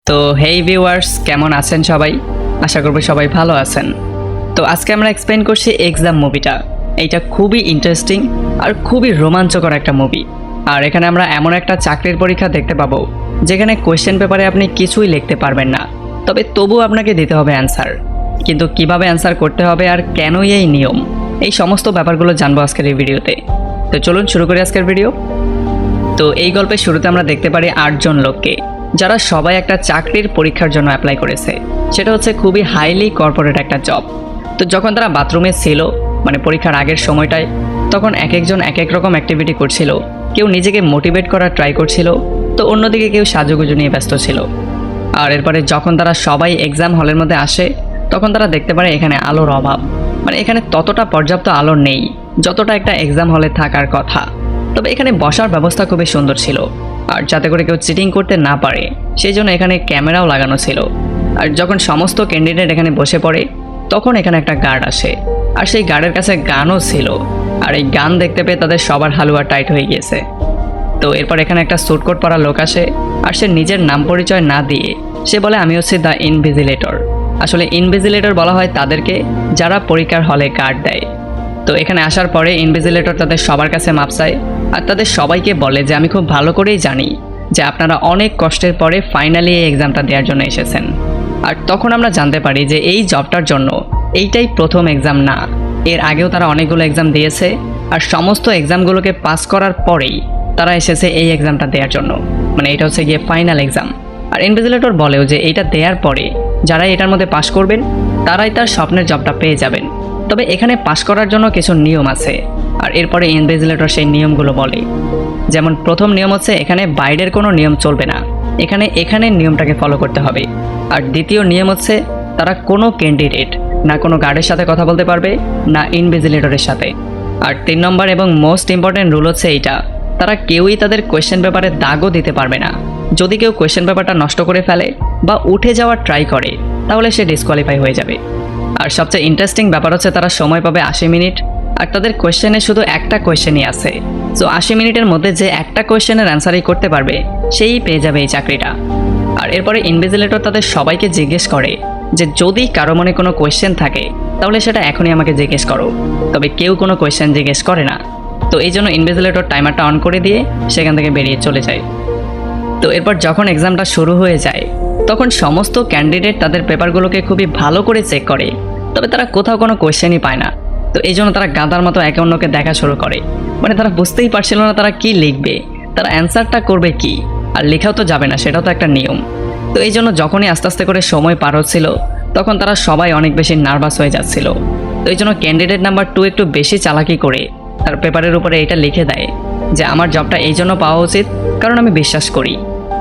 তো হেই ভিউয়ার্স, কেমন আছেন সবাই? আশা করব সবাই ভালো আছেন। তো আজকে আমরা এক্সপ্লেন করছি এক্সাম মুভিটা। এইটা খুবই ইন্টারেস্টিং আর খুবই রোমাঞ্চকর একটা মুভি। আর এখানে আমরা এমন একটা চাকরির পরীক্ষা দেখতে পাবো যেখানে কোয়েশ্চেন পেপারে আপনি কিছুই লিখতে পারবেন না, তবে তবু আপনাকে দিতে হবে অ্যান্সার। কিন্তু কিভাবে অ্যান্সার করতে হবে আর কেনই এই নিয়ম, এই সমস্ত ব্যাপারগুলো জানবো আজকের এই ভিডিওতে। তো চলুন শুরু করি আজকের ভিডিও। তো এই গল্পের শুরুতে আমরা দেখতে পারি 8 জন লোককে, যারা সবাই একটা চাকরির পরীক্ষার জন্য অ্যাপ্লাই করেছে। সেটা হচ্ছে খুবই হাইলি কর্পোরেট একটা জব। তো যখন তারা বাথরুমে ছিল, মানে পরীক্ষার আগের সময়টায়, তখন এক একজন এক এক রকম অ্যাক্টিভিটি করছিল। কেউ নিজেকে মোটিভেট করার ট্রাই করছিল, তো অন্যদিকে কেউ সাজুগুজু নিয়ে ব্যস্ত ছিল। আর এরপরে যখন তারা সবাই এক্সাম হলের মধ্যে আসে, তখন তারা দেখতে পারে এখানে আলোর অভাব, মানে এখানে ততটা পর্যাপ্ত আলো নেই যতটা একটা এক্সাম হলে থাকার কথা। তবে এখানে বসার ব্যবস্থা খুবই সুন্দর ছিল, আর যাতে করে কেউ চিটিং করতে না পারে সেই জন্য এখানে ক্যামেরাও লাগানো ছিল। আর যখন সমস্ত ক্যান্ডিডেট এখানে বসে পড়ে, তখন এখানে একটা গার্ড আসে, আর সেই গার্ডের কাছে গানও ছিল। আর এই গান দেখতে পেয়ে তাদের সবার হালুয়া টাইট হয়ে গিয়েছে। তো এরপর এখানে একটা স্যুটকোট পরা লোক আসে, আর সে নিজের নাম পরিচয় না দিয়ে সে বলে আমি হচ্ছে দ্য ইনভিজিলেটর। আসলে ইনভিজিলেটর বলা হয় তাদেরকে যারা পরীক্ষার হলে গার্ড দেয়। তো এখানে আসার পরে ইনভিজিলেটর তাদের সবার কাছে মাপ চায়, আর তাদের সবাইকে বলে যে আমি খুব ভালো করেই জানি যে আপনারা অনেক কষ্টের পরে ফাইনালি এই এক্সামটা দেওয়ার জন্য এসেছেন। আর তখন আমরা জানতে পারি যে এই জবটার জন্য এইটাই প্রথম এক্সাম না, এর আগেও তারা অনেকগুলো এক্সাম দিয়েছে, আর সমস্ত এক্সামগুলোকে পাস করার পরেই তারা এসেছে এই এক্সামটা দেওয়ার জন্য। মানে এটা হচ্ছে গিয়ে ফাইনাল এক্সাম। আর ইনভিজিলেটর বলেও যে এইটা দেওয়ার পরে যারা এটার মধ্যে পাস করবেন তারাই তার স্বপ্নের জবটা পেয়ে যাবেন। তবে এখানে পাস করার জন্য কিছু নিয়ম আছে, আর এরপরে ইনভিজিলেটর সেই নিয়মগুলো বলে। যেমন প্রথম নিয়ম হচ্ছে এখানে বাইরের কোনো নিয়ম চলবে না, এখানে নিয়মটাকে ফলো করতে হবে। আর দ্বিতীয় নিয়ম হচ্ছে তারা কোনো ক্যান্ডিডেট না কোনো গার্ডের সাথে কথা বলতে পারবে, না ইনভিজিলেটরের সাথে। আর 3 নম্বর এবং মোস্ট ইম্পর্টেন্ট রুল হচ্ছে এইটা, তারা কেউই তাদের কোয়েশ্চেন পেপারে দাগও দিতে পারবে না। যদি কেউ কোয়েশ্চেন পেপারটা নষ্ট করে ফেলে বা উঠে যাওয়ার ট্রাই করে, তাহলে সে ডিসকোয়ালিফাই হয়ে যাবে। আর সবচেয়ে ইন্টারেস্টিং ব্যাপার হচ্ছে তারা সময় পাবে 80 মিনিট, আর তাদের কোয়েশ্চেনে শুধু একটা কোয়েশ্চেনই আছে। সো 80 মিনিটের মধ্যে যে একটা কোয়েশ্চেনের অ্যান্সারই করতে পারবে সেই পেয়ে যাবে এই চাকরিটা। আর এরপরে ইনভিজিলেটর তাদের সবাইকে জিজ্ঞেস করে যে যদি কারো মনে কোনো কোয়েশ্চেন থাকে তাহলে সেটা এখনই আমাকে জিজ্ঞেস করো। তবে কেউ কোনো কোয়েশ্চেন জিজ্ঞেস করে না। তো এই জন্য ইনভিজিলেটর টাইমারটা অন করে দিয়ে সেখান থেকে বেরিয়ে চলে যায়। তো এরপর যখন এক্সামটা শুরু হয়ে যায়, তখন সমস্ত ক্যান্ডিডেট তাদের পেপারগুলোকে খুবই ভালো করে চেক করে, তবে তারা কোথাও কোনো কোয়েশ্চেনই পায় না। তো এই জন্য তারা গাধার মতো একে অন্যকে দেখা শুরু করে। মানে তারা বুঝতেই পারছিল না তারা কি লিখবে, তারা অ্যান্সারটা করবে কি, আর লেখাও তো যাবে না, সেটাও তো একটা নিয়ম। তো এই জন্য যখনই আস্তে আস্তে করে সময় পার হচ্ছিল, তখন তারা সবাই অনেক বেশি নার্ভাস হয়ে যাচ্ছিল। তো এই জন্য ক্যান্ডিডেট নাম্বার 2 একটু বেশি চালাকি করে তার পেপারের উপরে এটা লিখে দেয় যে আমার জবটা এই জন্য পাওয়া উচিত কারণ আমি বিশ্বাস করি।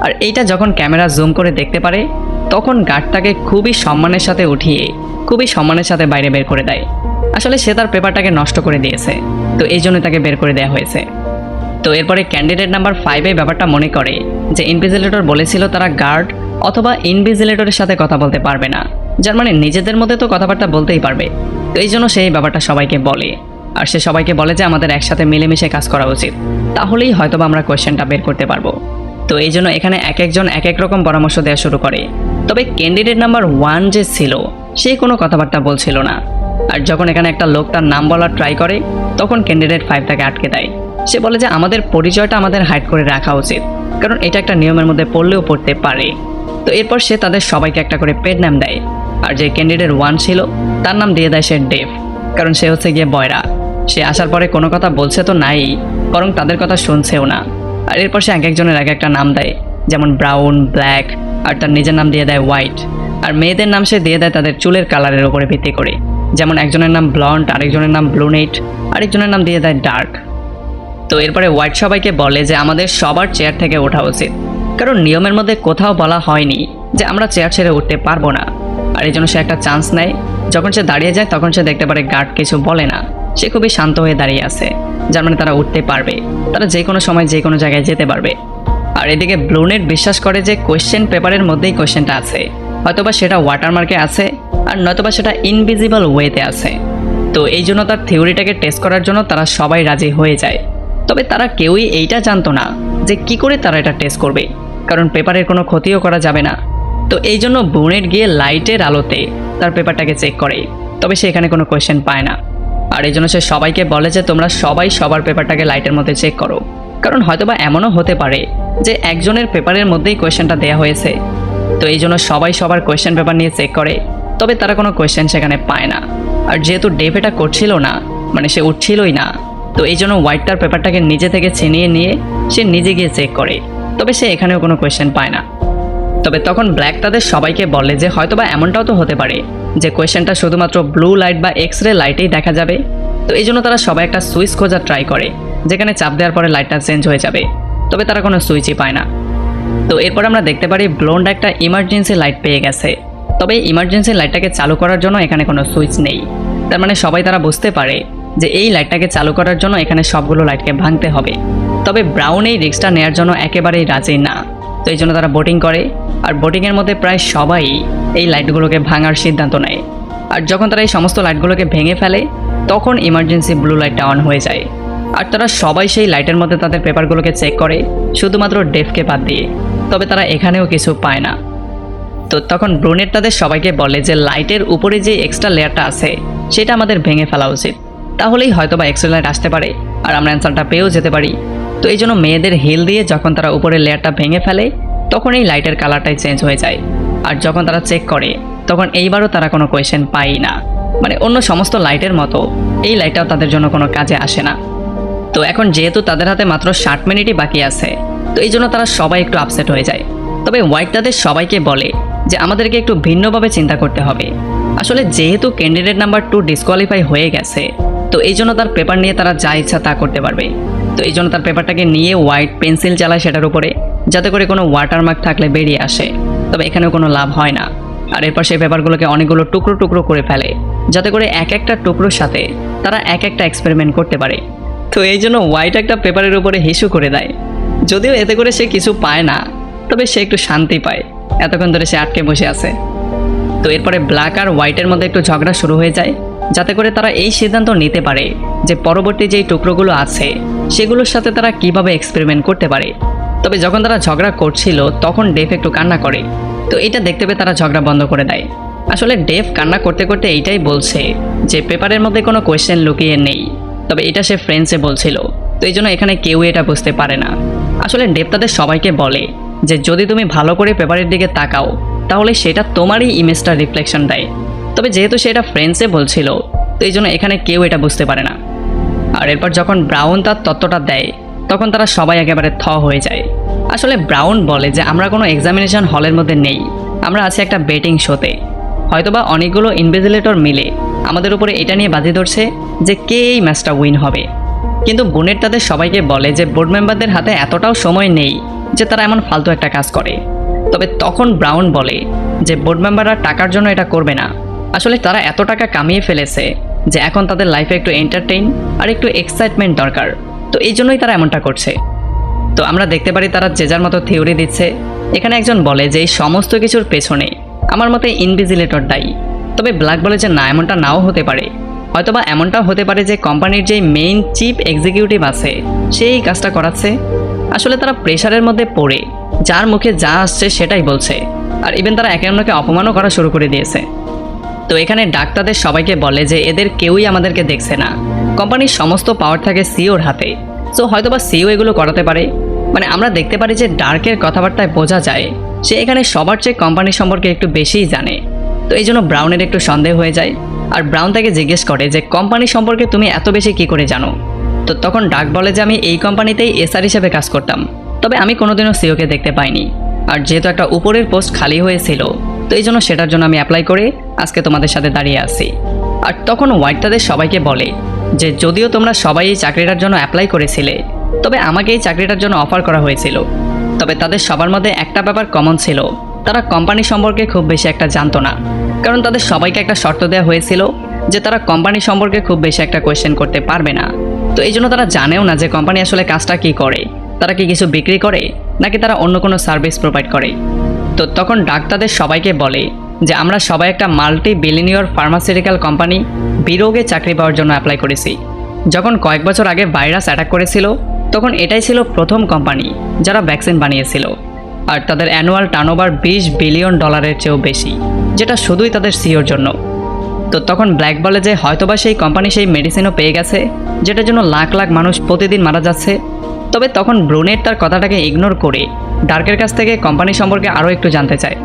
আর এইটা যখন ক্যামেরা জুম করে দেখতে পারে, তখন গার্ডটাকে খুবই সম্মানের সাথে উঠিয়ে খুবই সম্মানের সাথে বাইরে বের করে দেয়। আসলে সে তার পেপারটাকে নষ্ট করে দিয়েছে, তো এই জন্য তাকে বের করে দেওয়া হয়েছে। তো এরপরে ক্যান্ডিডেট নাম্বার 5 এই ব্যাপারটা মনে করে যে ইনভিজিলেটর বলেছিল তারা গার্ড অথবা ইনভিজিলেটরের সাথে কথা বলতে পারবে না, যার মানে নিজেদের মধ্যে তো কথাবার্তা বলতেই পারবে। তো এই জন্য সেই ব্যাপারটা সবাইকে বলে, আর সে সবাইকে বলে যে আমাদের একসাথে মিলেমিশে কাজ করা উচিত, তাহলেই হয়তোবা আমরা কোয়েশ্চেনটা বের করতে পারবো। তো এই জন্য এখানে এক একজন এক এক রকম পরামর্শ দেওয়া শুরু করে। তবে ক্যান্ডিডেট নাম্বার 1 যে ছিল সে কোনো কথাবার্তা বলছিল না। আর যখন এখানে একটা লোক তার নাম বলার ট্রাই করে, তখন ক্যান্ডিডেট 5 তাকে আটকে দেয়। সে বলে যে আমাদের পরিচয়টা আমাদের হাইড করে রাখা উচিত, কারণ এটা একটা নিয়মের মধ্যে পড়লেও পড়তে পারে। তো এরপর সে তাদের সবাইকে একটা করে পেড নাম দেয়, আর যে ক্যান্ডিডেট 1 ছিল তার নাম দিয়ে দেয় সে ডেভ, কারণ সে হচ্ছে গিয়ে বয়রা। সে আসার পরে কোনো কথা বলছে তো নাই, বরং তাদের কথা শুনছেও না। আর এরপর সে এক একজনের এক একটা নাম দেয়, যেমন ব্রাউন, ব্ল্যাক, আর তার নিজের নাম দিয়ে দেয় হোয়াইট। আর মেয়েদের নাম সে দিয়ে দেয় তাদের চুলের কালারের উপরে ভিত্তি করে, যেমন একজনের নাম ব্লন্ড, আরেকজনের নাম ব্লুনেট, আরেকজনের নাম দিয়ে দেয় ডার্ক। তো এরপরে হোয়াইট সবাইকে বলে যে আমাদের সবার চেয়ার থেকে ওঠা উচিত, কারণ নিয়মের মধ্যে কোথাও বলা হয়নি যে আমরা চেয়ার ছেড়ে উঠতে পারবো না। আর এই জন্য সে একটা চান্স নেয়। যখন সে দাঁড়িয়ে যায় তখন সে দেখতে পারে গার্ড কিছু বলে না, সে খুবই শান্ত হয়ে দাঁড়িয়ে আছে, যার মানে তারা উঠতে পারবে, তারা যে কোনো সময় যে কোনো জায়গায় যেতে পারবে। আর এদিকে ব্লুনেট বিশ্বাস করে যে কোয়েশ্চেন পেপারের মধ্যেই কোয়েশ্চেনটা আছে, হয়তোবা সেটা ওয়াটারমার্কে আছে, আর নয়তোবা সেটা ইনভিজিবল ওয়েতে আছে। তো এই জন্য তার থিওরিটাকে টেস্ট করার জন্য তারা সবাই রাজি হয়ে যায়। তবে তারা কেউই এইটা জানতো না যে কি করে তারা এটা টেস্ট করবে, কারণ পেপারের কোনো ক্ষতিও করা যাবে না। তো এই জন্য ব্রুনেট গিয়ে লাইটের আলোতে তার পেপারটাকে চেক করে, তবে সে এখানে কোনো কোয়েশ্চেন পায় না। আর এই জন্য সে সবাইকে বলে যে তোমরা সবাই সবার পেপারটাকে লাইটের মধ্যে চেক করো, কারণ হয়তোবা এমনও হতে পারে যে একজনের পেপারের মধ্যেই কোয়েশ্চেনটা দেওয়া হয়েছে। তো এই জন্য সবাই সবার কোয়েশ্চেন পেপার নিয়ে চেক করে, তবে তারা কোনো কোয়েশ্চেন সেখানে পায় না। আর যেহেতু ডেভ এটা করছিল না, মানে সে উঠছিলই না, তো এই জন্য হোয়াইট তার পেপারটাকে নিজে থেকে ছিনিয়ে নিয়ে সে নিজে গিয়ে চেক করে, তবে সে এখানেও কোনো কোয়েশ্চেন পায় না। তবে তখন ব্ল্যাক তাদের সবাইকে বলে যে হয়তোবা এমনটাও তো হতে পারে যে কোয়েশ্চেনটা শুধুমাত্র ব্লু লাইট বা এক্স-রে লাইটেই দেখা যাবে। তো এই জন্য তারা সবাই একটা সুইচ খোঁজার ট্রাই করে, যেখানে চাপ দেওয়ার পরে লাইটটা চেঞ্জ হয়ে যাবে, তবে তারা কোনো সুইচই পায় না। তো এরপর আমরা দেখতে পারি ব্লোন্ড একটা ইমার্জেন্সি লাইট পেয়ে গেছে, তবে ইমার্জেন্সি লাইটটাকে চালু করার জন্য এখানে কোনো সুইচ নেই। তার মানে সবাই তারা বুঝতে পারে যে এই লাইটটাকে চালু করার জন্য এখানে সবগুলো লাইটকে ভাঙতে হবে। তবে ব্রাউন এই রিস্কটা নেওয়ার জন্য একেবারেই রাজি না। তো এই জন্য তারা ভোটিং করে, আর ভোটিংয়ের মধ্যে প্রায় সবাই এই লাইটগুলোকে ভাঙার সিদ্ধান্ত নেয়। আর যখন তারা এই সমস্ত লাইটগুলোকে ভেঙে ফেলে, তখন ইমার্জেন্সি ব্লু লাইটটা অন হয়ে যায়। আর তারা সবাই সেই লাইটের মধ্যে তাদের পেপারগুলোকে চেক করে, শুধুমাত্র ডেভকে বাদ দিয়ে, তবে তারা এখানেও কিছু পায় না। তো তখন ব্রুনেট তাদের সবাইকে বলে যে লাইটের উপরে যে এক্সট্রা লেয়ারটা আছে সেটা আমাদের ভেঙে ফেলা উচিত, তাহলেই হয়তোবা এক্সট্রা লাইট আসতে পারে আর আমরা অ্যান্সারটা পেয়েও যেতে পারি। তো এই জন্য মেয়েদের হিল দিয়ে যখন তারা উপরের লেয়ারটা ভেঙে ফেলে, তখন এই লাইটের কালারটাই চেঞ্জ হয়ে যায়। আর যখন তারা চেক করে, তখন এইবারও তারা কোনো কোয়েশ্চেন পায়ই না, মানে অন্য সমস্ত লাইটের মতো এই লাইটটাও তাদের জন্য কোনো কাজে আসে না। তো এখন যেহেতু তাদের হাতে মাত্র 60 মিনিটই বাকি আছে, তো এই জন্য তারা সবাই একটু আপসেট হয়ে যায়। তবে হোয়াইট তাদের সবাইকে বলে যে আমাদেরকে একটু ভিন্নভাবে চিন্তা করতে হবে। আসলে যেহেতু ক্যান্ডিডেট নাম্বার 2 ডিসকোয়ালিফাই হয়ে গেছে, তো এই জন্য তার পেপার নিয়ে তারা যা ইচ্ছা তা করতে পারবে। তো এই জন্য তার পেপারটাকে নিয়ে হোয়াইট পেন্সিল চালায় সেটার উপরে, যাতে করে কোনো ওয়াটারমার্ক থাকলে বেরিয়ে আসে, তবে এখানেও কোনো লাভ হয় না। আর এরপর সেই পেপারগুলোকে অনেকগুলো টুকরো টুকরো করে ফেলে, যাতে করে এক একটা টুকরোর সাথে তারা এক একটা এক্সপেরিমেন্ট করতে পারে। তো এই জন্য হোয়াইট একটা পেপারের উপরে হিসু করে দেয়, যদিও এতে করে সে কিছু পায় না, তবে সে একটু শান্তি পায়, এতক্ষণ ধরে সে আটকে বসে আছে। তো এরপরে ব্ল্যাক আর হোয়াইটের মধ্যে একটু ঝগড়া শুরু হয়ে যায়, যাতে করে তারা এই সিদ্ধান্ত নিতে পারে যে পরবর্তী যেই টুকরোগুলো আছে সেগুলোর সাথে তারা কিভাবে এক্সপেরিমেন্ট করতে পারে। তবে যখন তারা ঝগড়া করছিল, তখন ডেভ একটু কান্না করে। তো এটা দেখতে পেয়ে তারা ঝগড়া বন্ধ করে দেয়। আসলে ডেভ কান্না করতে করতে এইটাই বলছে যে পেপারের মধ্যে কোনো কোয়েশ্চেন লুকিয়ে নেই, তবে এটা সে ফ্রেন্ডসে বলছিল। তো এই জন্য এখানে কেউ এটা বুঝতে পারে না। আসলে ডেভ তাদের সবাইকে বলে যে যদি তুমি ভালো করে পেপারের দিকে তাকাও, তাহলে সেটা তোমারই ইমেজটা রিফ্লেকশন দেয়। তবে যেহেতু সেটা ফ্রেন্ডসে বলছিল, তো এই জন্য এখানে কেউ এটা বুঝতে পারে না। আর এরপর যখন ব্রাউন তার তত্ত্বটা দেয়, তখন তারা সবাই একেবারে হয়ে যায়। আসলে ব্রাউন বলে যে আমরা কোনো এক্সামিনেশন হলের মধ্যে নেই, আমরা আছি একটা বেটিং শোতে। হয়তোবা অনেকগুলো ইনভিজিলেটর মিলে আমাদের উপরে এটা নিয়ে বাজি ধরছে যে কে এই ম্যাচটা উইন হবে। কিন্তু বোনেট তাদের সবাইকে বলে যে বোর্ড মেম্বারদের হাতে এতটাও সময় নেই যে তারা এমন ফালতু একটা কাজ করে। তবে তখন ব্রাউন বলে যে বোর্ড মেম্বাররা টাকার জন্য এটা করবে না, আসলে তারা এত টাকা কামিয়ে ফেলেছে যে এখন তাদের লাইফে একটু এন্টারটেইন আর একটু এক্সাইটমেন্ট দরকার, তো এই জন্যই তারা এমনটা করছে। তো আমরা দেখতে পারি তারা যে যার মতো থিওরি দিচ্ছে। এখানে একজন বলে যে এই সমস্ত কিছুর পেছনে আমার মতে ইনভিজিলেটর দায়ী। তবে ব্ল্যাক বলে যে না, এমনটা নাও হতে পারে, হয়তোবা এমনটাও হতে পারে যে কোম্পানির যেই মেইন চিফ এক্সিকিউটিভ আছে সেই কাজটা করাচ্ছে। আসলে তারা প্রেশারের মধ্যে পড়ে যার মুখে যা আসছে সেটাই বলছে, আর ইভেন তারা একে অন্যকে অপমানও করা শুরু করে দিয়েছে। তো এখানে ডাক্তারদের সবাইকে বলে যে এদের কেউই আমাদেরকে দেখছে না, কোম্পানির সমস্ত পাওয়ার থাকে সিওর হাতে। সো হয়তোবা সিও এগুলো করাতে পারে। মানে আমরা দেখতে পারি যে ডার্কের কথাবার্তায় বোঝা যায় সে এখানে সবার চেয়ে কোম্পানি সম্পর্কে একটু বেশিই জানে। তো এই জন্য ব্রাউনের একটু সন্দেহ হয়ে যায়, আর ব্রাউন তাকে জিজ্ঞেস করে যে কোম্পানি সম্পর্কে তুমি এত বেশি কি করে জানো। তো তখন ডার্ক বলে যে আমি এই কোম্পানিতেই এসআর হিসেবে কাজ করতাম, তবে আমি কোনোদিনও সিওকে দেখতে পাইনি। আর যেহেতু একটা উপরের পোস্ট খালি হয়েছিল, তো এই জন্য সেটার জন্য আমি অ্যাপ্লাই করে আজকে তোমাদের সাথে দাঁড়িয়ে আছি। আর তখন হোয়াইট তাদের সবাইকে বলে যে যদিও তোমরা সবাই এই চাকরিটার জন্য অ্যাপ্লাই করেছিলে, তবে আমাকে এই চাকরিটার জন্য অফার করা হয়েছিল। তবে তাদের সবার মধ্যে একটা ব্যাপার কমন ছিল, তারা কোম্পানি সম্পর্কে খুব বেশি একটা জানতো না। কারণ তাদের সবাইকে একটা শর্ত দেওয়া হয়েছিল যে তারা কোম্পানি সম্পর্কে খুব বেশি একটা কোয়েশ্চেন করতে পারবে না। তো এই জন্য তারা জানেও না যে কোম্পানি আসলে কাজটা কী করে, তারা কি কিছু বিক্রি করে নাকি তারা অন্য কোনো সার্ভিস প্রোভাইড করে। তো তখন ডাক্তারদের সবাইকে বলে যে আমরা সবাই একটা মাল্টি বিলিয়নিয়র ফার্মাসিউটিক্যাল কোম্পানি বিরোগে চাকরি পাওয়ার জন্য অ্যাপ্লাই করেছি। যখন কয়েক বছর আগে ভাইরাস অ্যাটাক করেছিল, তখন এটাই ছিল প্রথম কোম্পানি যারা ভ্যাকসিন বানিয়েছিল। আর তাদের অ্যানুয়াল টার্নওভার $20 বিলিয়ন চেয়েও বেশি, যেটা শুধুই তাদের সিওর জন্য। তো তখন ব্ল্যাক বলে যে হয়তোবা সেই কোম্পানি সেই মেডিসিনও পেয়ে গেছে যেটার জন্য লাখ লাখ মানুষ প্রতিদিন মারা যাচ্ছে। তবে তখন ব্রুনেট তার কথাটাকে ইগনোর করে ডার্কের কাছ থেকে কোম্পানি সম্পর্কে আরও একটু জানতে চায়।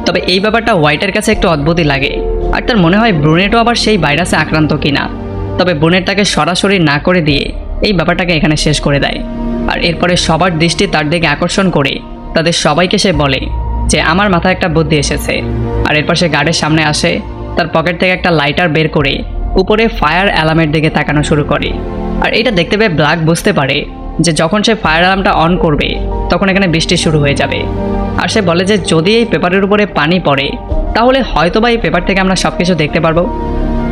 তবে এই ব্যাপারটা হোয়াইটের কাছে একটু অদ্ভুতই লাগে, আর তার মনে হয় ব্রুনেটও আবার সেই ভাইরাসে আক্রান্ত কিনা। তবে ব্রুনেট তাকে সরাসরি না করে দিয়ে এই ব্যাপারটাকে এখানে শেষ করে দেয়। আর এরপরে সবার দৃষ্টি তার দিকে আকর্ষণ করে তাদের সবাইকে সে বলে যে আমার মাথায় একটা বুদ্ধি এসেছে। আর এরপর সে গার্ডের সামনে আসে, তার পকেট থেকে একটা লাইটার বের করে উপরে ফায়ার অ্যালার্মের দিকে তাকানো শুরু করে। আর এটা দেখতে পেয়ে ব্ল্যাক বুঝতে পারে যে যখন সে ফায়ার অ্যালার্মটা অন করবে তখন এখানে বৃষ্টি শুরু হয়ে যাবে। আর সে বলে যে যদি এই পেপারের উপরে পানি পড়ে তাহলে হয়তোবা এই পেপার থেকে আমরা সব কিছু দেখতে পারবো।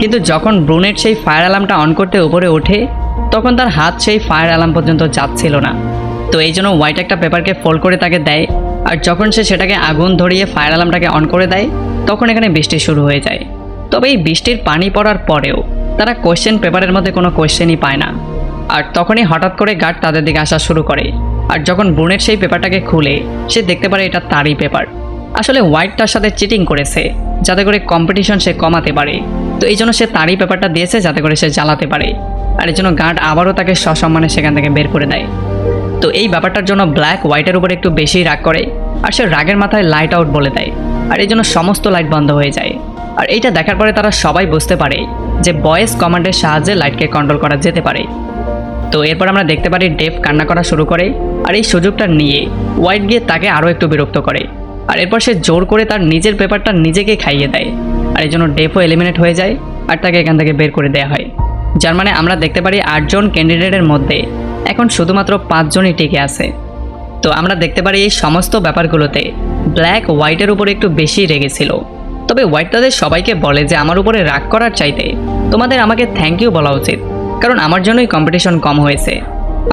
কিন্তু যখন ব্রুনেট সেই ফায়ার অ্যালার্মটা অন করতে উপরে ওঠে তখন তার হাত সেই ফায়ার অ্যালার্ম পর্যন্ত যাচ্ছিল না। তো এই জন্য হোয়াইট একটা পেপারকে ফোল্ড করে তাকে দেয়, আর যখন সে সেটাকে আগুন ধরিয়ে ফায়ার অ্যালার্মটাকে অন করে দেয় তখন এখানে বৃষ্টি শুরু হয়ে যায়। তবে এই বৃষ্টির পানি পড়ার পরেও তারা কোয়েশ্চেন পেপারের মধ্যে কোনো কোয়েশ্চেনই পায় না। আর তখনই হঠাৎ করে গার্ড তাদের দিকে আসা শুরু করে। আর যখন ব্রুনেট সেই পেপারটাকে খুলে সে দেখতে পারে এটা তারই পেপার। আসলে হোয়াইট তার সাথে চিটিং করেছে যাতে করে কম্পিটিশন সে কমাতে পারে। তো এই জন্য সে তারই পেপারটা দিয়েছে যাতে করে সে জ্বালাতে পারে। আর এই জন্য গার্ড আবারও তাকে সসম্মানে সেখান থেকে বের করে দেয়। তো এই ব্যাপারটার জন্য ব্ল্যাক হোয়াইটের উপরে একটু বেশি রাগ করে, আর সে রাগের মাথায় লাইট আউট বলে দেয়। আর এই জন্য সমস্ত লাইট বন্ধ হয়ে যায়। আর এইটা দেখার পরে তারা সবাই বুঝতে পারে যে ভয়েস কমান্ডের সাহায্যে লাইটকে কন্ট্রোল করা যেতে পারে। তো এরপর আমরা দেখতে পারি ডেভ কান্না করা শুরু করে, আর এই সুযোগটা নিয়ে হোয়াইট গিয়ে তাকে আরও একটু বিরক্ত করে। আর এরপর সে জোর করে তার নিজের পেপারটা নিজেকে খাইয়ে দেয়। আর এই জন্য ডেভও এলিমিনেট হয়ে যায় আর তাকে এখান থেকে বের করে দেওয়া হয়। যার মানে আমরা দেখতে পারি 8 জন ক্যান্ডিডেটের মধ্যে এখন শুধুমাত্র 5 জনই টিকে আছে। তো আমরা দেখতে পারি এই সমস্ত ব্যাপারগুলোতে ব্ল্যাক হোয়াইটের উপরে একটু বেশি রেগেছিল। তবে হোয়াইট তাদের সবাইকে বলে যে আমার উপরে রাগ করার চাইতে তোমাদের আমাকে থ্যাংক ইউ বলা উচিত, কারণ আমার জন্যই কম্পিটিশন কম হয়েছে।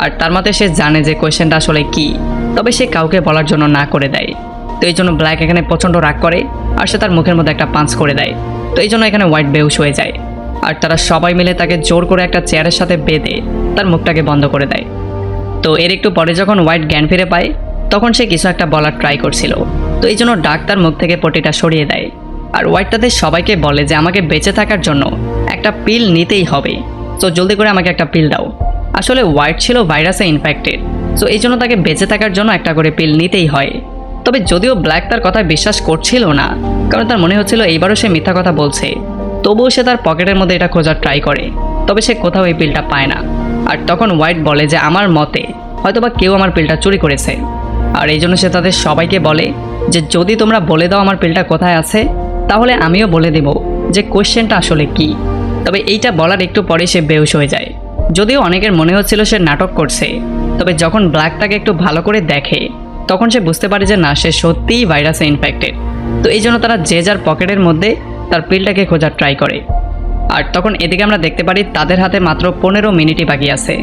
আর তার মতে সে জানে যে কোয়েশ্চেনটা আসলে কি, তবে সে কাউকে বলার জন্য না করে দেয়। তো এই জন্য ব্ল্যাক এখানে প্রচণ্ড রাগ করে আর সে তার মুখের মধ্যে একটা পাঞ্চ করে দেয়। তো এই জন্য এখানে হোয়াইট বেহুশ হয়ে যায়। আর তারা সবাই মিলে তাকে জোর করে একটা চেয়ারের সাথে বেঁধে তার মুখটাকে বন্ধ করে দেয়। তো এর একটু পরে যখন হোয়াইট জ্ঞান ফিরে পায় তখন সে কিছু একটা বলার ট্রাই করছিল। তো এই জন্য ডাক্তার মুখ থেকে পটিটা সরিয়ে দেয়। আর হোয়াইট তাদের সবাইকে বলে যে আমাকে বেঁচে থাকার জন্য একটা পিল নিতেই হবে, তো জলদি করে আমাকে একটা পিল দাও। আসলে হোয়াইট ছিল ভাইরাসে ইনফেক্টেড, সো এই জন্য তাকে বেঁচে থাকার জন্য একটা করে পিল নিতেই হয়। তবে যদিও ব্ল্যাক তার কথায় বিশ্বাস করছিল না, কারণ তার মনে হচ্ছিল এইবারও সে মিথ্যা কথা বলছে, তবুও সে তার পকেটের মধ্যে এটা খোঁজার ট্রাই করে। তবে সে কোথাও এই পিলটা পায় না। আর তখন হোয়াইট বলে যে আমার মতে হয়তোবা কেউ আমার পিলটা চুরি করেছে। আর এই জন্য সে তাদের সবাইকে বলে যে যদি তোমরা বলে দাও আমার পিলটা কোথায় আছে তাহলে আমিও বলে দেব যে কোয়েশ্চেনটা আসলে কি। তবে এইটা বলার একটু পরে সে বেহুশ হয়ে যায়। যদিও অনেকের মনে হচ্ছিল সে নাটক করছে, তবে যখন ব্ল্যাক তাকে একটু ভালো করে দেখে তখন সে বুঝতে পারে যে না, সে সত্যিই ভাইরাসে ইনফেক্টেড। তো এই জন্য তারা যে যার পকেটের মধ্যে তার পিলটাকে খোঁজার ট্রাই করে। আর তখন এদিকে আমরা দেখতে পারি তাদের হাতে মাত্র 15 মিনিটই বাকি আছে।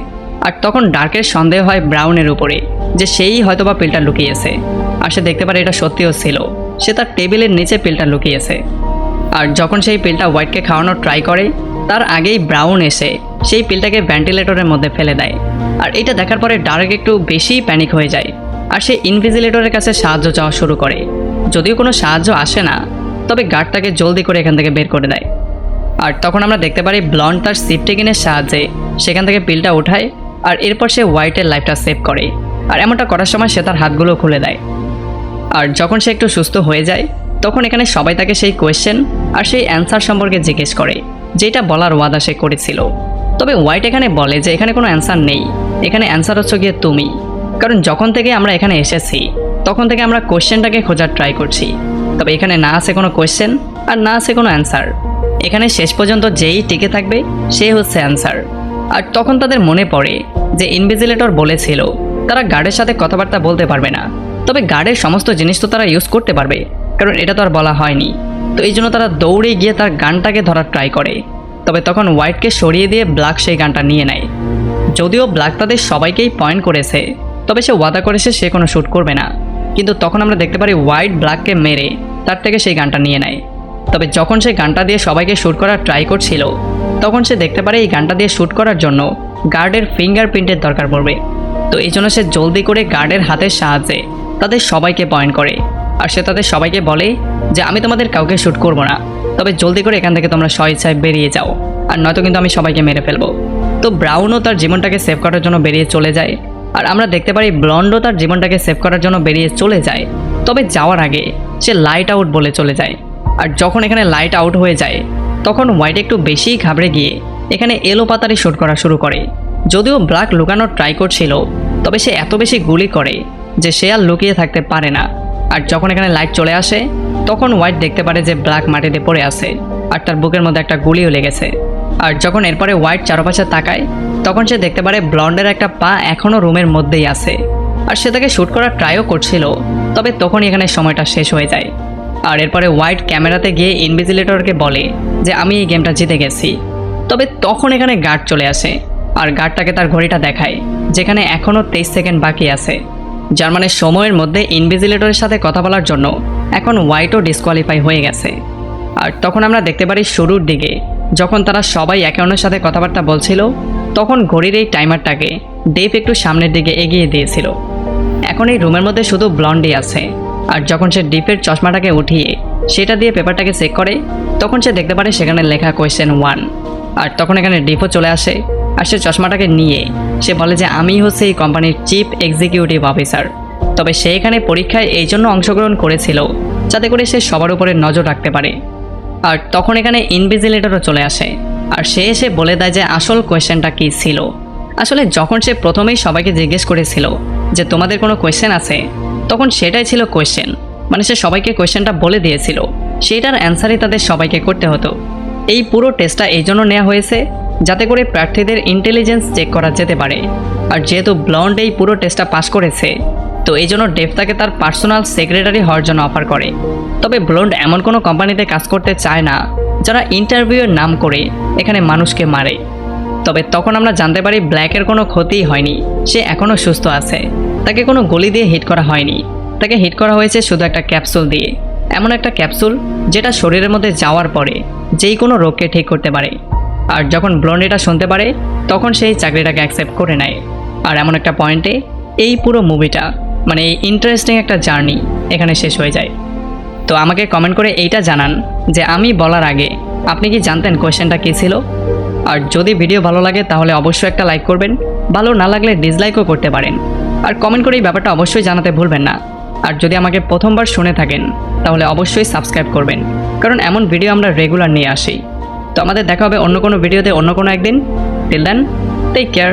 আর তখন ডার্কের সন্দেহ হয় ব্রাউনের উপরে যে সেই হয়তোবা পিলটা লুকিয়েছে। আর সে দেখতে পারে এটা সত্যিও ছিল, সে তার টেবিলের নিচে পিলটা লুকিয়েছে। আর যখন সেই পিলটা হোয়াইটকে খাওয়ানোর ট্রাই করে তার আগেই ব্রাউন এসে সেই পিলটাকে ভেন্টিলেটরের মধ্যে ফেলে দেয়। আর এটা দেখার পরে ডার্ক একটু বেশি প্যানিক হয়ে যায় আর সে ইনভিজিলেটরের কাছে সাহায্য চাওয়া শুরু করে। যদিও কোনো সাহায্য আসে না, তবে গার্ডটাকে জলদি করে এখান থেকে বের করে দেয়। আর তখন আমরা দেখতে পারি ব্লন্ড তার সিপটেকিনের সাহায্যে সেখান থেকে পিলটা উঠায় আর এরপর সে হোয়াইটের লাইফটা সেভ করে। আর এমনটা করার সময় সে তার হাতগুলো খুলে দেয়। আর যখন সে একটু সুস্থ হয়ে যায় তখন এখানে সবাই তাকে সেই কোয়েশ্চেন আর সেই অ্যান্সার সম্পর্কে জিজ্ঞেস করে যেটা বলার ওয়াদা সে করেছিল। তবে হোয়াইট এখানে বলে যে এখানে কোনো অ্যান্সার নেই, এখানে অ্যান্সার হচ্ছে গিয়ে তুমি, কারণ যখন থেকে আমরা এখানে এসেছি তখন থেকে আমরা কোয়েশ্চেনটাকে খোঁজার ট্রাই করছি। তবে এখানে না আছে কোনো কোয়েশ্চেন আর না আছে কোনো অ্যান্সার, এখানে শেষ পর্যন্ত যেই টিকে থাকবে সে হচ্ছে অ্যান্সার। আর তখন তাদের মনে পড়ে যে ইনভিজিলেটর বলেছিল তারা গার্ডের সাথে কথাবার্তা বলতে পারবে না, তবে গার্ডের সমস্ত জিনিস তো তারা ইউজ করতে পারবে, কারণ এটা তো আর বলা হয়নি। তো এই জন্য তারা দৌড়ে গিয়ে তার গানটাকে ধরার ট্রাই করে। তবে তখন হোয়াইটকে সরিয়ে দিয়ে ব্ল্যাক সেই গানটা নিয়ে নেয়। যদিও ব্ল্যাক তাদের সবাইকেই পয়েন্ট করেছে, তবে সে ওয়াদা করেছে সে কোনো শ্যুট করবে না। কিন্তু তখন আমরা দেখতে পারি হোয়াইট ব্ল্যাককে মেরে তার থেকে সেই গানটা নিয়ে নেয়। তবে যখন সে গানটা দিয়ে সবাইকে শ্যুট করার ট্রাই করছিল তখন সে দেখতে পারে এই গানটা দিয়ে শ্যুট করার জন্য গার্ডের ফিঙ্গারপ্রিন্টের দরকার পড়বে। তো এই জন্য সে জলদি করে গার্ডের হাতের সাহায্যে তাদের সবাইকে পয়েন্ট করে। আর সে তাদের সবাইকে বলে যে আমি তোমাদের কাউকে শ্যুট করব না, তবে জলদি করে এখান থেকে তোমরা স্বেচ্ছায় বেরিয়ে যাও, আর নয়তো কিন্তু আমি সবাইকে মেরে ফেলবো। তো ব্রাউনও তার জীবনটাকে সেভ করার জন্য বেরিয়ে চলে যায়, আর আমরা দেখতে পারি ব্লন্ডও তার জীবনটাকে সেভ করার জন্য বেরিয়ে চলে যায়। তবে যাওয়ার আগে সে লাইট আউট বলে চলে যায়। আর যখন এখানে লাইট আউট হয়ে যায় তখন হোয়াইট একটু বেশিই ঘাবড়ে গিয়ে এখানে এলোপাতাড়ি শ্যুট করা শুরু করে। যদিও ব্ল্যাক লুকানোর ট্রাই করছিল, তবে সে এত বেশি গুলি করে যে সে আর লুকিয়ে থাকতে পারে না। আর যখন এখানে লাইট চলে আসে তখন হোয়াইট দেখতে পারে যে ব্ল্যাক মাটিতে পড়ে আছে আর তার বুকের মধ্যে একটা গুলিও লেগেছে। আর যখন এরপরে হোয়াইট চারপাশে তাকায় তখন সে দেখতে পারে ব্লন্ডের একটা পা এখনও রুমের মধ্যেই আছে, আর সে তাকে শ্যুট করার ট্রাইও করছিল। তবে তখনই এখানে সময়টা শেষ হয়ে যায়। আর এরপরে হোয়াইট ক্যামেরাতে গিয়ে ইনভিজিলেটরকে বলে যে আমি এই গেমটা জিতে গেছি। তবে তখন এখানে গার্ড চলে আসে, আর গার্ডটাকে তার ঘড়িটা দেখায় যেখানে এখনও 23 সেকেন্ড বাকি আছে, যার মানে সময়ের মধ্যে ইনভিজিলেটরের সাথে কথা বলার জন্য এখন হোয়াইটও ডিসকোয়ালিফাই হয়ে গেছে। আর তখন আমরা দেখতে পারি শুরুর দিকে যখন তারা সবাই একে অন্যের সাথে কথাবার্তা বলছিল তখন ঘড়ির এই টাইমারটাকে ডেভ একটু সামনের দিকে এগিয়ে দিয়েছিল। এখন এই রুমের মধ্যে শুধু ব্লন্ডি আছে। আর যখন সে ডিপের চশমাটাকে উঠিয়ে সেটা দিয়ে পেপারটাকে চেক করে তখন সে দেখতে পারে সেখানে লেখা কোয়েশ্চেন 1। আর তখন এখানে ডিপও চলে আসে, আর সে চশমাটাকে নিয়ে সে বলে যে আমি হচ্ছে এই কোম্পানির চিফ এক্সিকিউটিভ অফিসার। তবে সে এখানে পরীক্ষায় এই জন্য অংশগ্রহণ করেছিল যাতে করে সে সবার উপরে নজর রাখতে পারে। আর তখন এখানে ইনভিজিলেটরও চলে আসে, আর সে এসে বলে দেয় যে আসল কোয়েশ্চেনটা কী ছিল। আসলে যখন সে প্রথমেই সবাইকে জিজ্ঞেস করেছিল যে তোমাদের কোনো কোয়েশ্চেন আছে, তখন সেটাই ছিল কোয়েশ্চেন, মানে সে সবাইকে কোয়েশ্চেনটা বলে দিয়েছিল, সেটার অ্যান্সারই তাদের সবাইকে করতে হতো। এই পুরো টেস্টটা এই জন্য নেওয়া হয়েছে যাতে করে প্রার্থীদের ইন্টেলিজেন্স চেক করা যেতে পারে। আর যেহেতু ব্লন্ড এই পুরো টেস্টটা পাস করেছে, তো এই জন্য ডেভ তাকে তার পার্সোনাল সেক্রেটারি হওয়ার জন্য অফার করে। তবে ব্লন্ড এমন কোনো কোম্পানিতে কাজ করতে চায় না যারা ইন্টারভিউয়ের নাম করে এখানে মানুষকে মারে। তবে তখন আমরা জানতে পারি ব্ল্যাকের কোনো ক্ষতিই হয়নি, সে এখনও সুস্থ আছে। তাকে কোনো গুলি দিয়ে হিট করা হয়নি, তাকে হিট করা হয়েছে শুধু একটা ক্যাপসুল দিয়ে, এমন একটা ক্যাপসুল যেটা শরীরের মধ্যে যাওয়ার পরে যেই কোনো রোগকে ঠিক করতে পারে। আর যখন ব্লন্ড এটা শুনতে পারে তখন সেই চাকরিটাকে অ্যাকসেপ্ট করে নেয়। আর এমন একটা পয়েন্টে এই পুরো মুভিটা মানে এই ইন্টারেস্টিং একটা জার্নি এখানে শেষ হয়ে যায়। তো আমাকে কমেন্ট করে এইটা জানান যে আমি বলার আগে আপনি কি জানতেন কোয়েশ্চেনটা কী ছিল। আর যদি ভিডিও ভালো লাগে তাহলে অবশ্যই একটা লাইক করবেন, ভালো না লাগলে ডিসলাইকও করতে পারেন। আর কমেন্ট করে এই ব্যাপারটা অবশ্যই জানাতে ভুলবেন না। আর যদি আমাকে প্রথমবার শুনে থাকেন তাহলে অবশ্যই সাবস্ক্রাইব করবেন, কারণ এমন ভিডিও আমরা রেগুলার নিয়ে আসি। তো আমাদের দেখা হবে অন্য কোনো ভিডিওতে অন্য কোনো একদিন। Till then, take care.